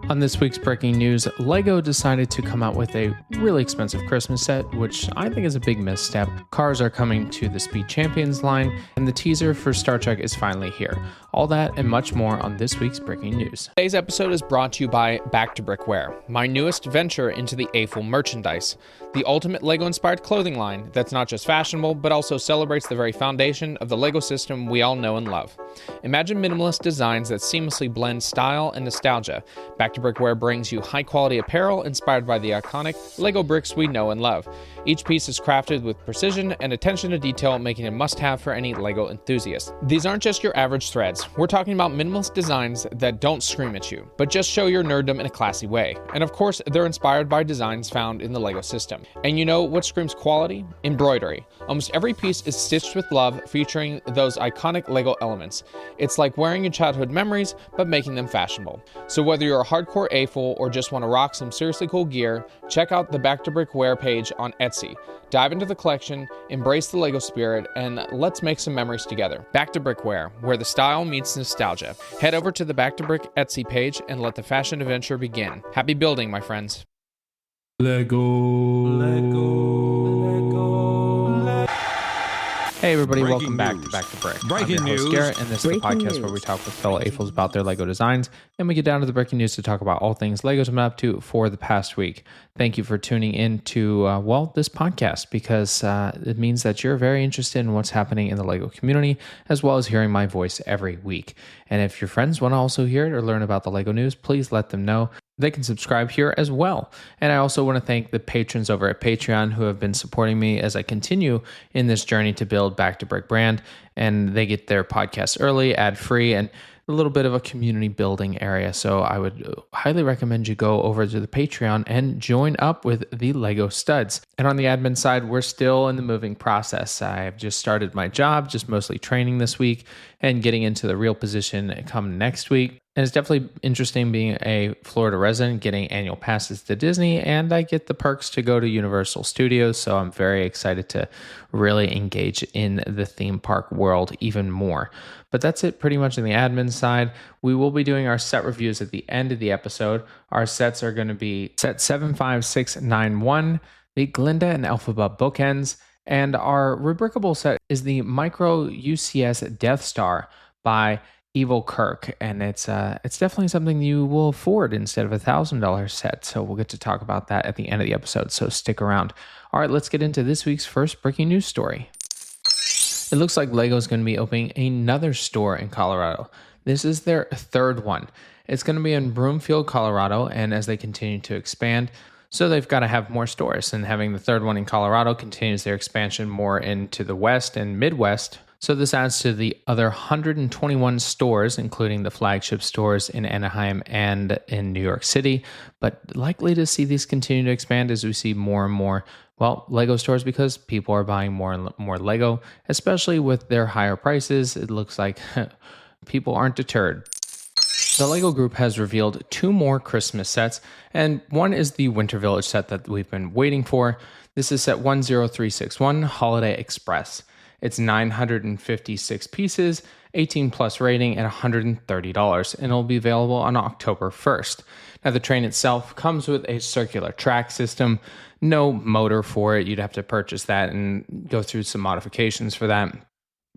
On this week's breaking news, LEGO decided to come out with a really expensive Christmas set, which I think is a big misstep. Cars are coming to the Speed Champions line, and the teaser for Star Trek is finally here. All that and much more on this week's breaking news. Today's episode is brought to you by Back to Brick, my newest venture into the A-Full merchandise, the ultimate LEGO-inspired clothing line that's not just fashionable, but also celebrates the very foundation of the LEGO system we all know and love. Imagine minimalist designs that seamlessly blend style and nostalgia. Back to Brickwear brings you high-quality apparel inspired by the iconic LEGO bricks we know and love. Each piece is crafted with precision and attention to detail, making it a must-have for any LEGO enthusiast. These aren't just your average threads. We're talking about minimalist designs that don't scream at you, but just show your nerddom in a classy way. And of course, they're inspired by designs found in the LEGO system. And you know what screams quality? Embroidery. Almost every piece is stitched with love, featuring those iconic LEGO elements. It's like wearing your childhood memories, but making them fashionable. So whether you're a hardcore A-Full or just want to rock some seriously cool gear, check out the Back to Brickwear page on Etsy. Dive into the collection, embrace the LEGO spirit, and let's make some memories together. Back to Brickwear, where the style meets nostalgia. Head over to the Back to Brick Etsy page and let the fashion adventure begin. Happy building, my friends. Hey everybody, welcome back to Brick. I'm your host Garrett, and this is the podcast where we talk with fellow A-Fulls about their LEGO designs, and we get down to the breaking news to talk about all things LEGO's been up to for the past week. Thank you for tuning in to, this podcast, because it means that you're very interested in what's happening in the LEGO community, as well as hearing my voice every week. And if your friends want to also hear it or learn about the LEGO news, please let them know. They can subscribe here as well. And I also want to thank the patrons over at Patreon who have been supporting me as I continue in this journey to build Back to Brick brand. And they get their podcast early, ad-free, and a little bit of a community building area. So I would highly recommend you go over to the Patreon and join up with the LEGO studs. And on the admin side, we're still in the moving process. I've just started my job, just mostly training this week and getting into the real position come next week. And it's definitely interesting being a Florida resident, getting annual passes to Disney, and I get the perks to go to Universal Studios. So I'm very excited to really engage in the theme park world even more. But that's it pretty much on the admin side. We will be doing our set reviews at the end of the episode. Our sets are going to be set 75691, the Glinda and Elphaba bookends, and our rubricable set is the Micro UCS Death Star by Evil Kirk, and it's definitely something you will afford instead of $1,000 set. So we'll get to talk about that at the end of the episode, so stick around. All right, let's get into this week's first breaking news story. It looks like LEGO is going to be opening another store in Colorado. This is their third one. It's going to be in Broomfield, Colorado, and as they continue to expand, so they've got to have more stores, and having the third one in Colorado continues their expansion more into the West and Midwest. So this adds to the other 121 stores, including the flagship stores in Anaheim and in New York City, but likely to see these continue to expand as we see more and more, LEGO stores, because people are buying more and more LEGO, especially with their higher prices. It looks like people aren't deterred. The LEGO Group has revealed 2 more Christmas sets, and one is the Winter Village set that we've been waiting for. This is set 10361, Holiday Express. It's 956 pieces, 18 plus rating, and $130, and it'll be available on October 1st. Now, the train itself comes with a circular track system, no motor for it. You'd have to purchase that and go through some modifications for that.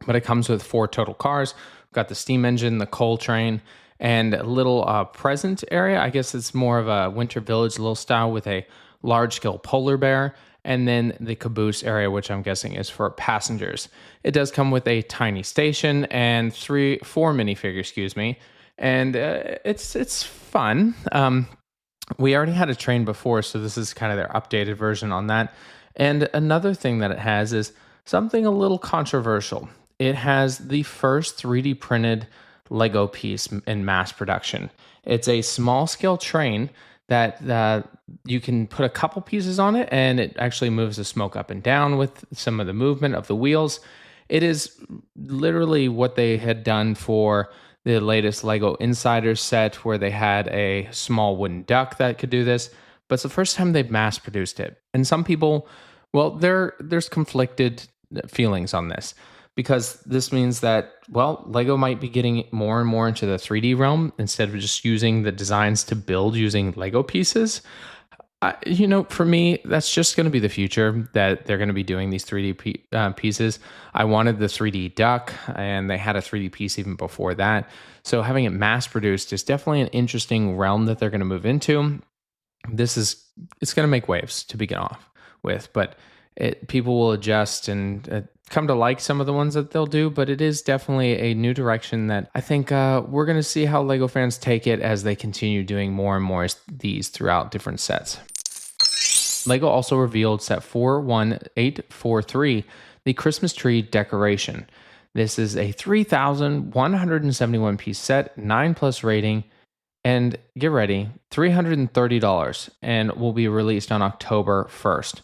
But it comes with 4 total cars. We've got the steam engine, the coal train, and a little present area. I guess it's more of a Winter Village little style with a large-scale polar bear, and then the caboose area, which I'm guessing is for passengers. It does come with a tiny station and 4 minifigures, and it's fun. We already had a train before, so this is kind of their updated version on that. And another thing that it has is something a little controversial. It has the first 3D printed LEGO piece in mass production. It's a small-scale train that you can put a couple pieces on it, and it actually moves the smoke up and down with some of the movement of the wheels. It is literally what they had done for the latest LEGO Insiders set, where they had a small wooden duck that could do this, but it's the first time they've mass produced it. And some people, there's conflicted feelings on this. because this means that, well, Lego might be getting more and more into the 3D realm instead of just using the designs to build using Lego pieces. For me, that's just going to be the future, that they're going to be doing these 3D pieces. I wanted the 3D duck, and they had a 3D piece even before that. So having it mass produced is definitely an interesting realm that they're going to move into. It's going to make waves to begin off with, but people will adjust and come to like some of the ones that they'll do, but it is definitely a new direction that I think we're going to see how Lego fans take it as they continue doing more and more these throughout different sets. Lego also revealed set 41843, the Christmas tree decoration. This is a 3,171 piece set, 9+ rating, and get ready, $330, and will be released on October 1st.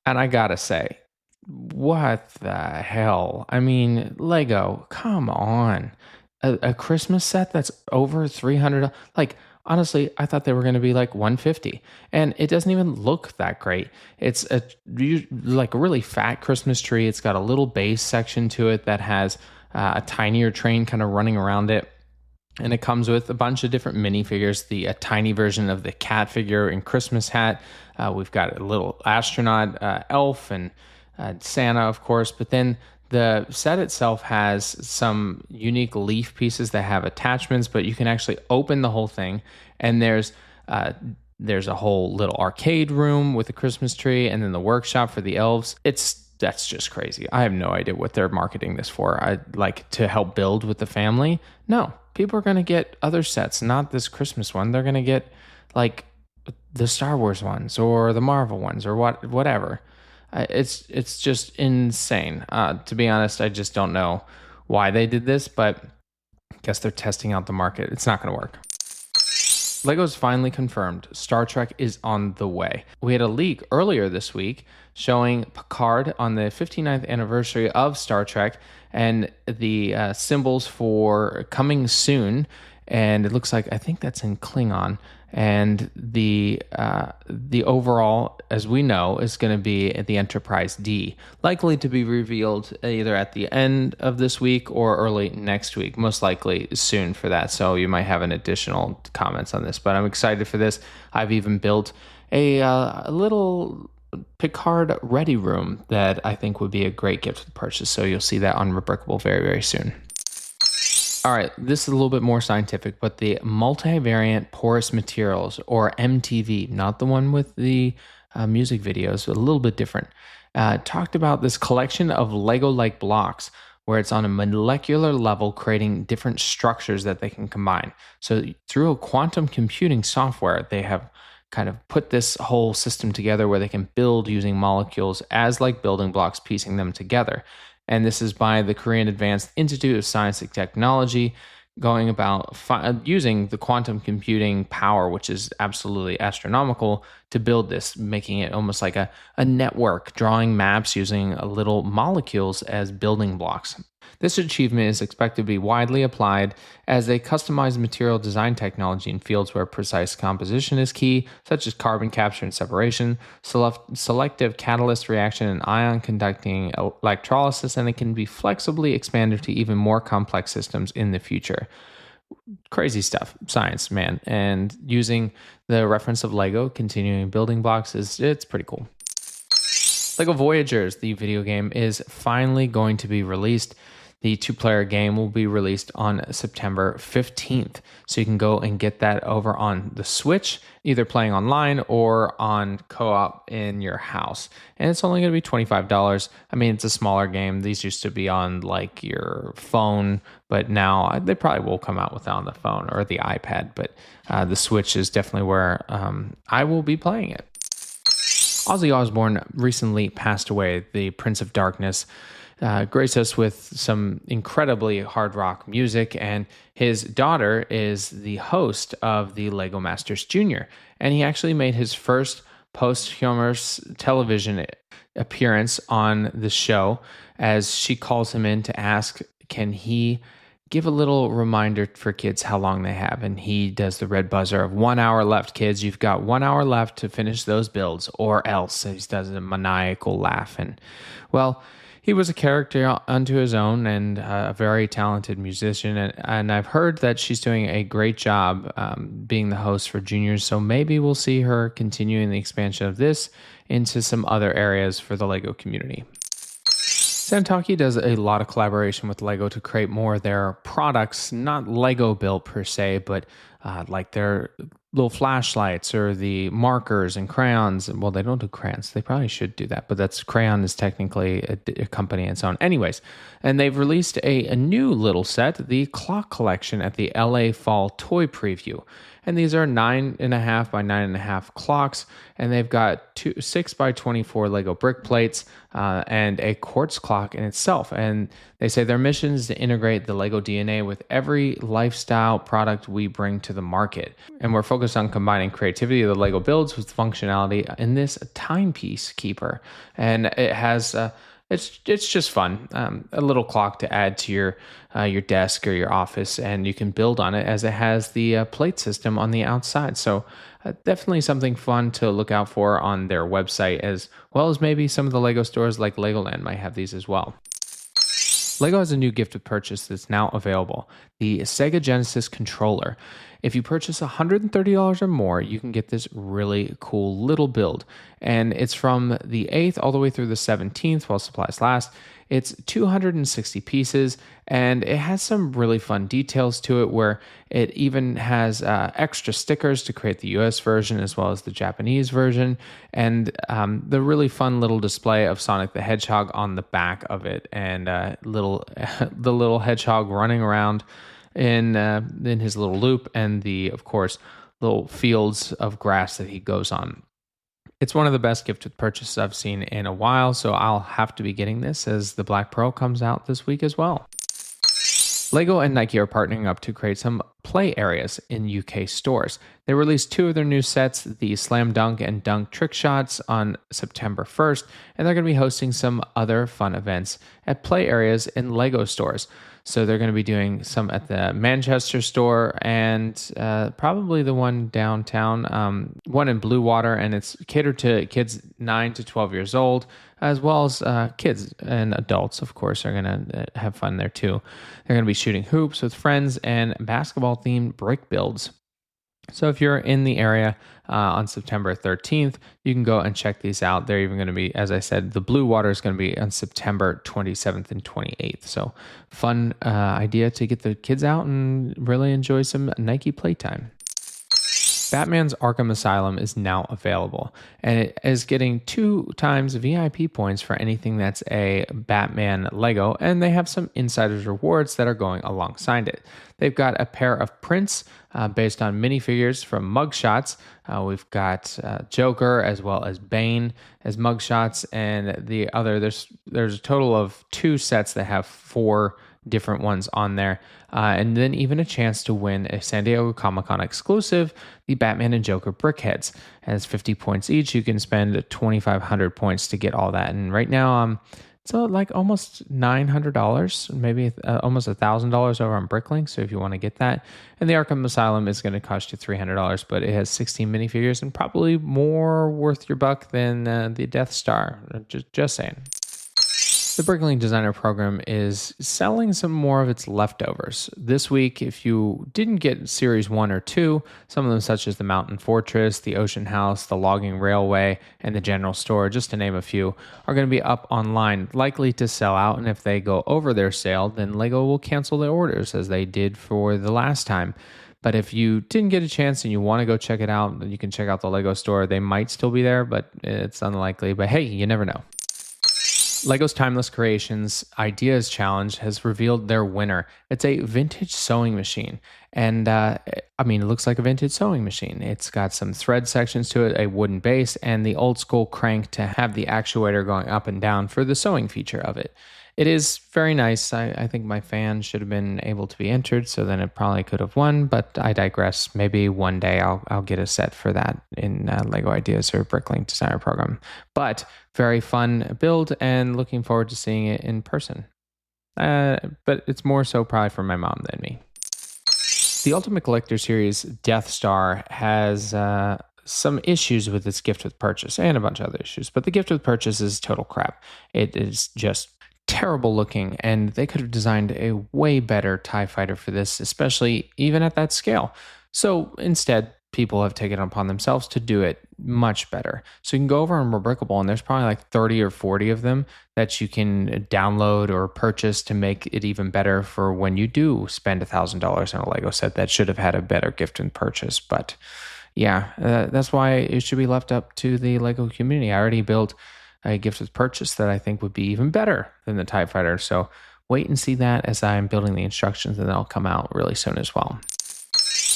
And I gotta say, what the hell? I mean, Lego, come on. A Christmas set that's over $300. Like, honestly, I thought they were going to be like $150, and it doesn't even look that great. It's a really fat Christmas tree. It's got a little base section to it that has a tinier train kind of running around it. And it comes with a bunch of different minifigures, a tiny version of the cat figure in Christmas hat. We've got a little astronaut, elf, and Santa, of course. But then the set itself has some unique leaf pieces that have attachments, but you can actually open the whole thing. And there's a whole little arcade room with a Christmas tree, and then the workshop for the elves. That's just crazy. I have no idea what they're marketing this for. I'd like to help build with the family. No, people are going to get other sets, not this Christmas one. They're going to get like the Star Wars ones or the Marvel ones or whatever. It's just insane. To be honest, I just don't know why they did this, but I guess they're testing out the market. It's not going to work. Lego's finally confirmed Star Trek is on the way. We had a leak earlier this week showing Picard on the 59th anniversary of Star Trek and the symbols for coming soon. And it looks like, I think that's in Klingon. And the overall, as we know, is going to be the Enterprise D, likely to be revealed either at the end of this week or early next week, most likely soon for that. So you might have an additional comments on this, but I'm excited for this. I've even built a little Picard ready room that I think would be a great gift to purchase. So you'll see that on Rebrickable very, very soon. All right, this is a little bit more scientific, but the multivariant porous materials, or MTV, not the one with the music videos, a little bit different, talked about this collection of Lego-like blocks where it's on a molecular level creating different structures that they can combine. So through a quantum computing software, they have kind of put this whole system together where they can build using molecules as like building blocks, piecing them together. And this is by the Korean Advanced Institute of Science and Technology, going about using the quantum computing power, which is absolutely astronomical, to build this, making it almost like a network, drawing maps using little molecules as building blocks. This achievement is expected to be widely applied as a customized material design technology in fields where precise composition is key, such as carbon capture and separation, selective catalyst reaction, and ion conducting electrolysis, and it can be flexibly expanded to even more complex systems in the future. Crazy stuff, science, man. And using the reference of Lego, continuing building blocks, it's pretty cool. Lego Voyagers, the video game, is finally going to be released. The 2-player game will be released on September 15th. So you can go and get that over on the Switch, either playing online or on co-op in your house. And it's only going to be $25. I mean, it's a smaller game. These used to be on like your phone, but now they probably will come out with it on the phone or the iPad. But the Switch is definitely where I will be playing it. Ozzy Osbourne recently passed away, the Prince of Darkness. Graced us with some incredibly hard rock music, and his daughter is the host of the Lego Masters Jr., and he actually made his first posthumous television appearance on the show as she calls him in to ask, can he give a little reminder for kids how long they have, and he does the red buzzer of 1 hour left, kids. You've got 1 hour left to finish those builds, or else. He does a maniacal laugh, and well, He was a character unto his own and a very talented musician. And I've heard that she's doing a great job being the host for juniors. So maybe we'll see her continuing the expansion of this into some other areas for the LEGO community. Santaki does a lot of collaboration with LEGO to create more of their products, not LEGO built per se, but like their little flashlights or the markers and crayons. Well, they don't do crayons. They probably should do that, but Crayon is technically a company and so on. Anyways, and they've released a new little set, the Clock Collection, at the LA Fall Toy Preview. And these are 9.5 by 9.5 clocks, and they've got 6 by 24 Lego brick plates and a quartz clock in itself. And they say their mission is to integrate the Lego DNA with every lifestyle product we bring to the market. And we're focused on combining creativity of the Lego builds with functionality in this timepiece keeper. And it has it's just fun. A little clock to add to your desk or your office, and you can build on it as it has the plate system on the outside. So definitely something fun to look out for on their website, as well as maybe some of the Lego stores like Legoland might have these as well. LEGO has a new gift of purchase that's now available, the Sega Genesis controller. If you purchase $130 or more, you can get this really cool little build. And it's from the 8th all the way through the 17th while supplies last. It's 260 pieces, and it has some really fun details to it, where it even has extra stickers to create the US version as well as the Japanese version, and the really fun little display of Sonic the Hedgehog on the back of it, and the little hedgehog running around in his little loop, and of course, little fields of grass that he goes on. It's one of the best gifted purchases I've seen in a while, so I'll have to be getting this as the Black Pearl comes out this week as well. LEGO and Nike are partnering up to create some play areas in UK stores. They released 2 of their new sets, the Slam Dunk and Dunk Trick Shots, on September 1st, and they're going to be hosting some other fun events at play areas in LEGO stores. So they're going to be doing some at the Manchester store and probably the one downtown, one in Blue Water, and it's catered to kids 9 to 12 years old, as well as kids and adults, of course, are going to have fun there too. They're going to be shooting hoops with friends and basketball-themed brick builds. So if you're in the area on September 13th, you can go and check these out. They're even going to be, as I said, the Blue Water is going to be on September 27th and 28th. So fun idea to get the kids out and really enjoy some Nike playtime. Batman's Arkham Asylum is now available, and it is getting 2 times VIP points for anything that's a Batman Lego, and they have some insiders rewards that are going alongside it. They've got a pair of prints based on minifigures from mugshots. We've got Joker as well as Bane as mugshots, and there's a total of 2 sets that have 4 different ones on there, and then even a chance to win a San Diego Comic-Con exclusive, the Batman and Joker brickheads. Has 50 points each. You can spend 2,500 points to get all that, and right now it's like almost $900, maybe almost $1,000 over on Bricklink. So if you want to get that, and the Arkham Asylum is going to cost you $300, but it has 16 minifigures and probably more worth your buck than the Death Star. Just saying. The Bricklink Designer Program is selling some more of its leftovers. This week, if you didn't get Series 1 or 2, some of them such as the Mountain Fortress, the Ocean House, the Logging Railway, and the General Store, just to name a few, are going to be up online, likely to sell out, and if they go over their sale, then LEGO will cancel their orders, as they did for the last time. But if you didn't get a chance and you want to go check it out, then you can check out the LEGO store. They might still be there, but it's unlikely. But hey, you never know. LEGO's Timeless Creations Ideas Challenge has revealed their winner. It's a vintage sewing machine. And it looks like a vintage sewing machine. It's got some thread sections to it, a wooden base, and the old school crank to have the actuator going up and down for the sewing feature of it. It is very nice. I think my fan should have been able to be entered, so then it probably could have won, but I digress. Maybe one day I'll get a set for that in LEGO Ideas or Bricklink Designer Program. But very fun build, and looking forward to seeing it in person. But it's more so probably for my mom than me. The Ultimate Collector Series Death Star has some issues with its gift with purchase and a bunch of other issues, but the gift with purchase is total crap. It is just terrible looking, and they could have designed a way better TIE fighter for this, especially even at that scale. So instead, people have taken it upon themselves to do it much better. So you can go over on Rebrickable, and there's probably like 30 or 40 of them that you can download or purchase to make it even better for when you do spend $1,000 on a Lego set that should have had a better gift and purchase. But yeah, that's why it should be left up to the Lego community. I already built a gift with purchase that I think would be even better than the TIE Fighter. So wait and see that as I'm building the instructions, and that'll come out really soon as well.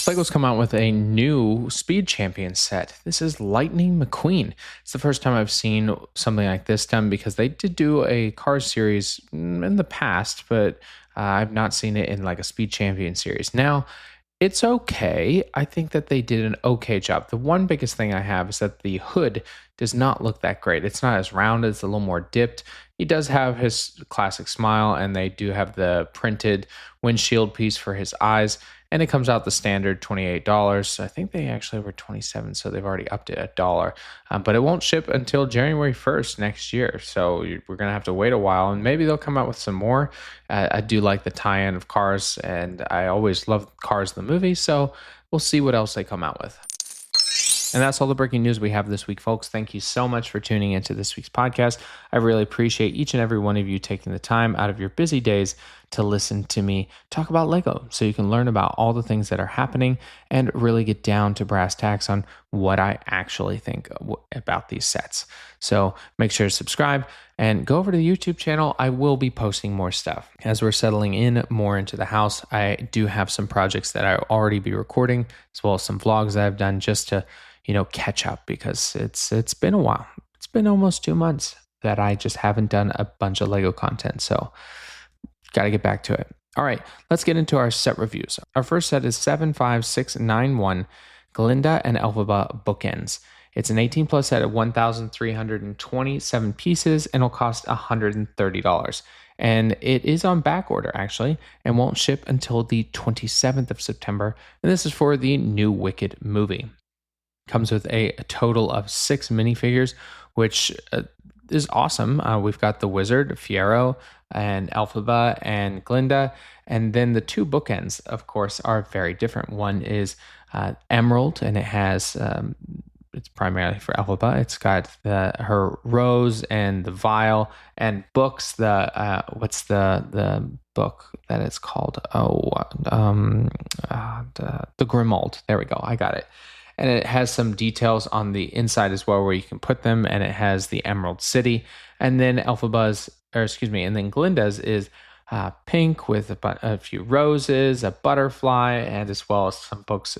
Lego's come out with a new Speed Champion set. This is Lightning McQueen. It's the first time I've seen something like this done, because they did do a Cars series in the past, but I've not seen it in like a Speed Champion series. Now, it's okay. I think that they did an okay job. The one biggest thing I have is that the hood does not look that great. It's not as rounded. It's a little more dipped. He does have his classic smile, and they do have the printed windshield piece for his eyes. And it comes out the standard $28. I think they actually were $27, so they've already upped it $1. But it won't ship until January 1st next year. So we're going to have to wait a while, and maybe they'll come out with some more. I do like the tie-in of Cars, and I always loved Cars the movie. So we'll see what else they come out with. And that's all the breaking news we have this week, folks. Thank you so much for tuning into this week's podcast. I really appreciate each and every one of you taking the time out of your busy days to listen to me talk about Lego, so you can learn about all the things that are happening and really get down to brass tacks on what I actually think about these sets. So make sure to subscribe and go over to the YouTube channel. I will be posting more stuff. As we're settling in more into the house, I do have some projects that I'll already be recording, as well as some vlogs that I've done just to catch up, because it's been a while. It's been almost 2 months that I just haven't done a bunch of Lego content. So got to get back to it. All right, let's get into our set reviews. Our first set is 75691 Glinda and Elphaba Bookends. It's an 18 plus set of 1,327 pieces, and it'll cost $130. And it is on back order, actually, and won't ship until the 27th of September. And this is for the new Wicked movie. Comes with a total of 6 minifigures, which is awesome. We've got the Wizard, Fiero, and Elphaba, and Glinda. And then the 2 bookends, of course, are very different. One is Emerald, and it has, it's primarily for Elphaba. It's got her rose and the vial and books. What's the book that it's called? The Grimald. There we go. I got it. And it has some details on the inside as well where you can put them, and it has the Emerald City. And then and then Glinda's is pink with a few roses, a butterfly, and as well as some books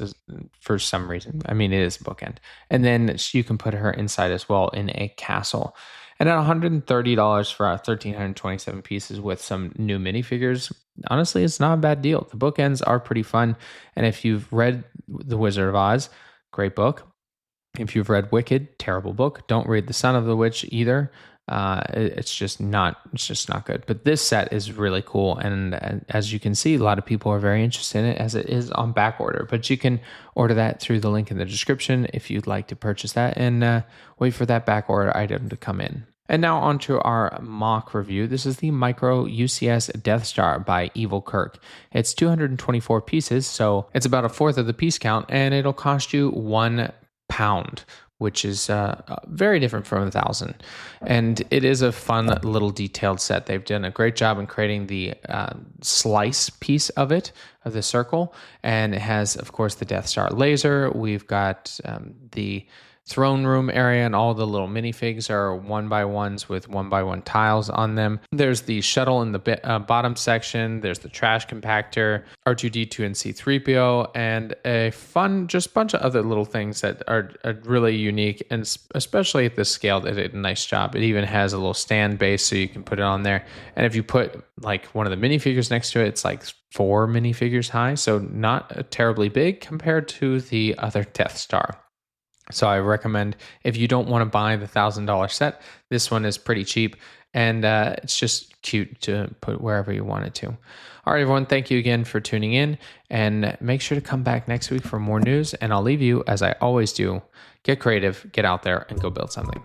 for some reason. I mean, it is a bookend. And then you can put her inside as well in a castle. And at $130 for 1,327 pieces with some new minifigures, honestly, it's not a bad deal. The bookends are pretty fun. And if you've read The Wizard of Oz, great book. If you've read Wicked, terrible book. Don't read The Son of the Witch either. It's just not good. But this set is really cool, and as you can see, a lot of people are very interested in it, as it is on back order. But you can order that through the link in the description if you'd like to purchase that, and wait for that back order item to come in. And now on to our mock review. This is the Micro UCS Death Star by Evil Kirk. It's 224 pieces, so it's about a fourth of the piece count, and it'll cost you £1, which is very different from 1,000. And it is a fun little detailed set. They've done a great job in creating the slice piece of it, of the circle. And it has, of course, the Death Star laser. We've got the throne room area, and all the little minifigs are 1x1s with 1x1 tiles on them. There's the shuttle in the bottom section. There's the trash compactor, R2-D2 and C-3PO, and a fun just bunch of other little things that are really unique, and especially at this scale, they did a nice job. It even has a little stand base so you can put it on there. And if you put like one of the minifigures next to it, it's like 4 minifigures high, so not terribly big compared to the other Death Star. So I recommend, if you don't want to buy the $1,000 set, this one is pretty cheap, and it's just cute to put wherever you want it to. All right, everyone, thank you again for tuning in, and make sure to come back next week for more news, and I'll leave you, as I always do, get creative, get out there, and go build something.